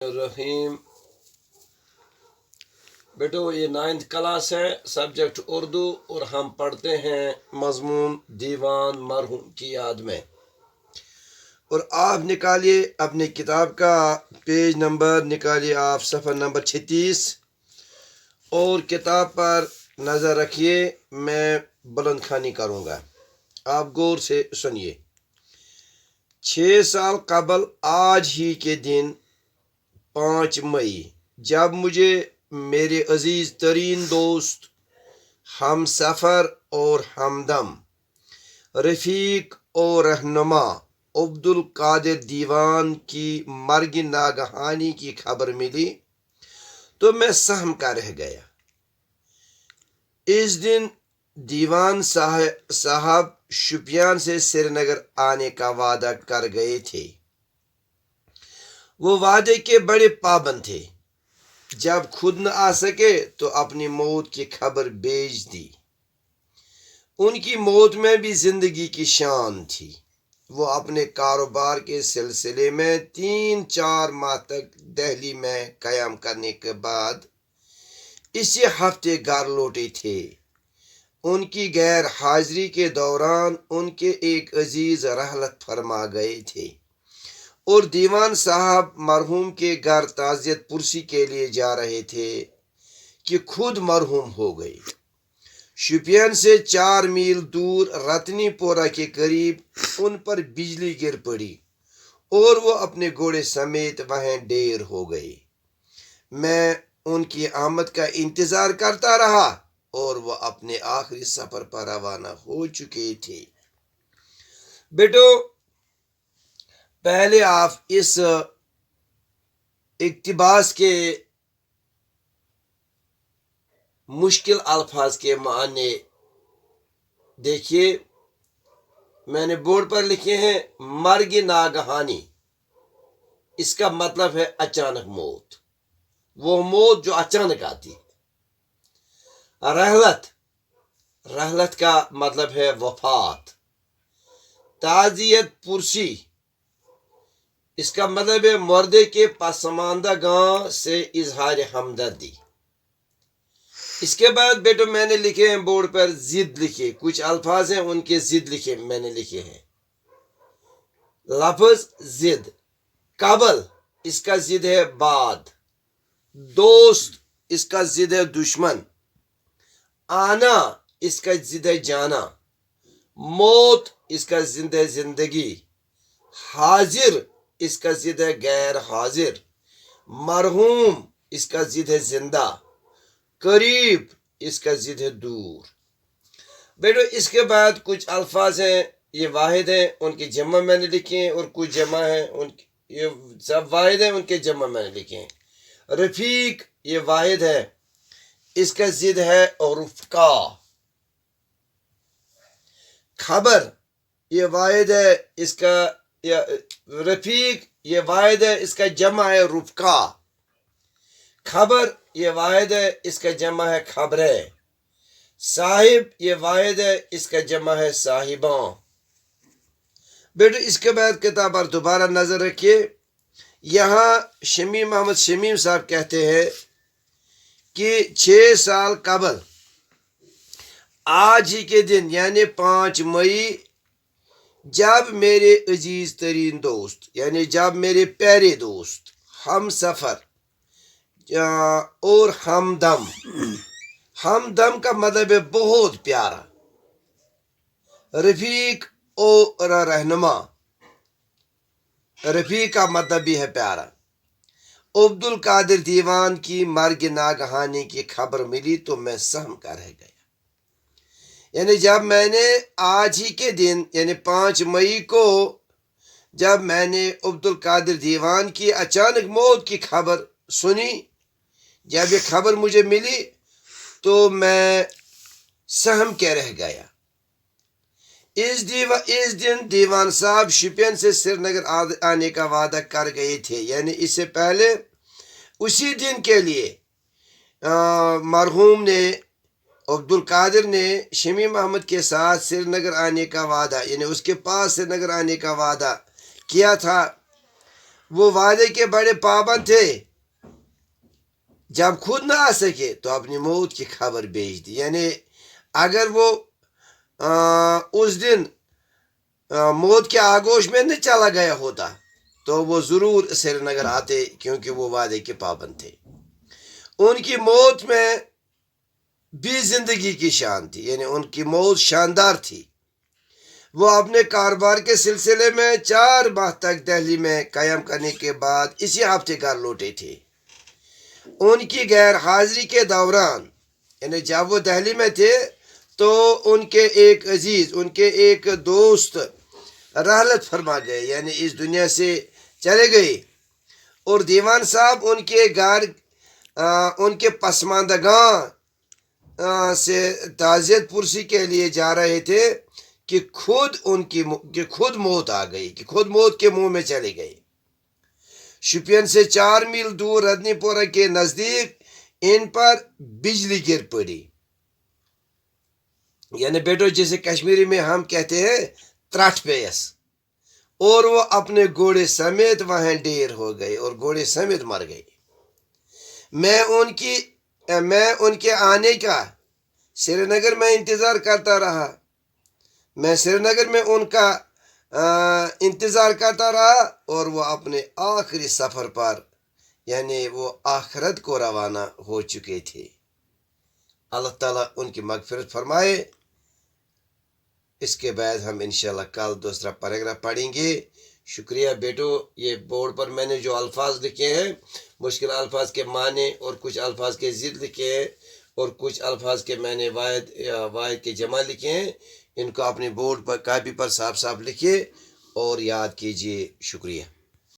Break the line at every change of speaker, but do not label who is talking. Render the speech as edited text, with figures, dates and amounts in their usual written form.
الرحیم بیٹو یہ 9th class ہے، سبجیکٹ اردو، اور ہم پڑھتے ہیں مضمون دیوان مرحوم کی یاد میں۔ اور آپ نکالیے اپنی کتاب کا پیج نمبر، نکالیے آپ صفحہ نمبر 36 اور کتاب پر نظر رکھیے، میں بلند خوانی کروں گا، آپ غور سے سنیے۔ 6 سال قبل آج ہی کے دن 5 مئی جب مجھے میرے عزیز ترین دوست، ہم سفر اور ہمدم، رفیق اور رہنما عبدالقادر دیوان کی مرگ ناگہانی کی خبر ملی تو میں سہم کا رہ گیا۔ اس دن دیوان صاحب شوپیان سے سری نگر آنے کا وعدہ کر گئے تھے۔ وہ وعدے کے بڑے پابند تھے، جب خود نہ آ سکے تو اپنی موت کی خبر بھیج دی۔ ان کی موت میں بھی زندگی کی شان تھی۔ وہ اپنے کاروبار کے سلسلے میں 3-4 ماہ تک دہلی میں قیام کرنے کے بعد اسی ہفتے گھر لوٹے تھے۔ ان کی غیر حاضری کے دوران ان کے ایک عزیز رحلت فرما گئے تھے اور دیوان صاحب مرحوم کے گھر تعزیت پرسی کے لیے جا رہے تھے کہ خود مرحوم ہو گئے۔ شوپیان سے 4 میل دور رتنی پورہ کے قریب ان پر بجلی گر پڑی اور وہ اپنے گھوڑے سمیت وہیں ڈھیر ہو گئے۔ میں ان کی آمد کا انتظار کرتا رہا اور وہ اپنے آخری سفر پر روانہ ہو چکے تھے۔ بیٹو، پہلے آپ اس اقتباس کے مشکل الفاظ کے معنی دیکھیے۔ میں نے بورڈ پر لکھے ہیں مرگ ناگہانی، اس کا مطلب ہے اچانک موت، وہ موت جو اچانک آتی۔ رحلت کا مطلب ہے وفات۔ تعزیت پرسی، اس کا مطلب ہے مردے کے پسماندہ گاہ سے اظہار ہمدردی۔ اس کے بعد بیٹو میں نے لکھے ہیں بورڈ پر ضد لکھے، کچھ الفاظ ہیں ان کے ضد لکھے، میں نے لکھے ہیں۔ لفظ ضد، قبل اس کا ضد ہے بعد، دوست اس کا ضد ہے دشمن، آنا اس کا ضد ہے جانا، موت اس کا ضد ہے زندگی، حاضر اس کا ضد ہے غیر حاضر، مرحوم اس کا ضد ہے زندہ، قریب اس کا ضد ہے دور۔ بیٹو اس کے بعد کچھ الفاظ ہیں، یہ واحد ہیں، ان کی جمع میں نے لکھے ہیں، اور کچھ جمع ہیں، یہ سب واحد ہیں، ان کے جمع میں نے لکھے ہیں۔ رفیق یہ واحد ہے، اس کا ضد ہے اور رفقا۔ خبر یہ واحد ہے، اس کا رفیق یہ واحد ہے، اس کا جمع ہے رفقا۔ خبر یہ واحد ہے، اس کا جمع ہے خبریں۔ صاحب یہ واحد ہے، اس کا جمع ہے صاحباں۔ بیٹو اس کے بعد کتاب پر دوبارہ نظر رکھیے۔ یہاں شمیم محمد شمیم صاحب کہتے ہیں کہ 6 سال قبل آج ہی کے دن یعنی 5 مئی جب میرے عزیز ترین دوست، یعنی جب میرے پیارے دوست، ہم سفر اور ہمدم کا مطلب ہے بہت پیارا، رفیق اور رہنما، رفیق کا مطلب بھی ہے پیارا، عبدالقادر دیوان کی مرگ ناگہانی کی خبر ملی تو میں سہم کا رہ گیا۔ یعنی جب میں نے آج ہی کے دن یعنی 5 مئی کو جب میں نے عبدالقادر دیوان کی اچانک موت کی خبر سنی، جب یہ خبر مجھے ملی تو میں سہم کے رہ گیا۔ اس دن دیوان صاحب شوپیان سے سری نگر آنے کا وعدہ کر گئے تھے، یعنی اس سے پہلے اسی دن کے لیے مرحوم نے عبدالقادر نے شمیم احمد کے ساتھ سری نگر آنے کا وعدہ، یعنی اس کے پاس سری نگر آنے کا وعدہ کیا تھا۔ وہ وعدے کے بڑے پابند تھے، جب خود نہ آ سکے تو اپنی موت کی خبر بھیج دی. یعنی اگر وہ اس دن موت کے آگوش میں نہیں چلا گیا ہوتا تو وہ ضرور سری نگر آتے، کیونکہ وہ وعدے کے پابند تھے. ان کی موت میں بھی زندگی کی شان تھی، یعنی ان کی موت شاندار تھی. وہ اپنے کاروبار کے سلسلے میں 4 ماہ تک دہلی میں قیام کرنے کے بعد اسی ہفتے گھر لوٹے تھے. ان کی غیر حاضری کے دوران، یعنی جب وہ دہلی میں تھے تو ان کے ایک عزیز، ان کے ایک دوست رحلت فرما گئے، یعنی اس دنیا سے چلے گئے. اور دیوان صاحب ان کے گھر ان کے پسماندگاں سے تعزیت پرسی کے لیے جا رہے تھے کہ خود موت آ گئی، کہ خود موت کے منہ میں چلے گئے. شپین سے 4 میل دور ردنی پورہ کے نزدیک ان پر بجلی گر پڑی. یعنی بیٹو جسے کشمیری میں ہم کہتے ہیں ترٹ پیس، اور وہ اپنے گھوڑے سمیت وہاں ڈیر ہو گئے اور گھوڑے سمیت مر گئے. میں ان کے آنے کا سری نگر میں انتظار کرتا رہا. میں سری نگر میں ان کا انتظار کرتا رہا، اور وہ اپنے آخری سفر پر، یعنی وہ آخرت کو روانہ ہو چکے تھے. اللہ تعالیٰ ان کی مغفرت فرمائے. اس کے بعد ہم انشاءاللہ کل دوسرا پیراگراف پڑھیں گے. شکریہ بیٹو. یہ بورڈ پر میں نے جو الفاظ لکھے ہیں، مشکل الفاظ کے معنی اور کچھ الفاظ کے ضد لکھے ہیں، اور کچھ الفاظ کے میں نے واحد کے جمع لکھے ہیں. ان کو اپنے بورڈ پر کاپی پر صاف صاف لکھیے اور یاد کیجیے. شکریہ.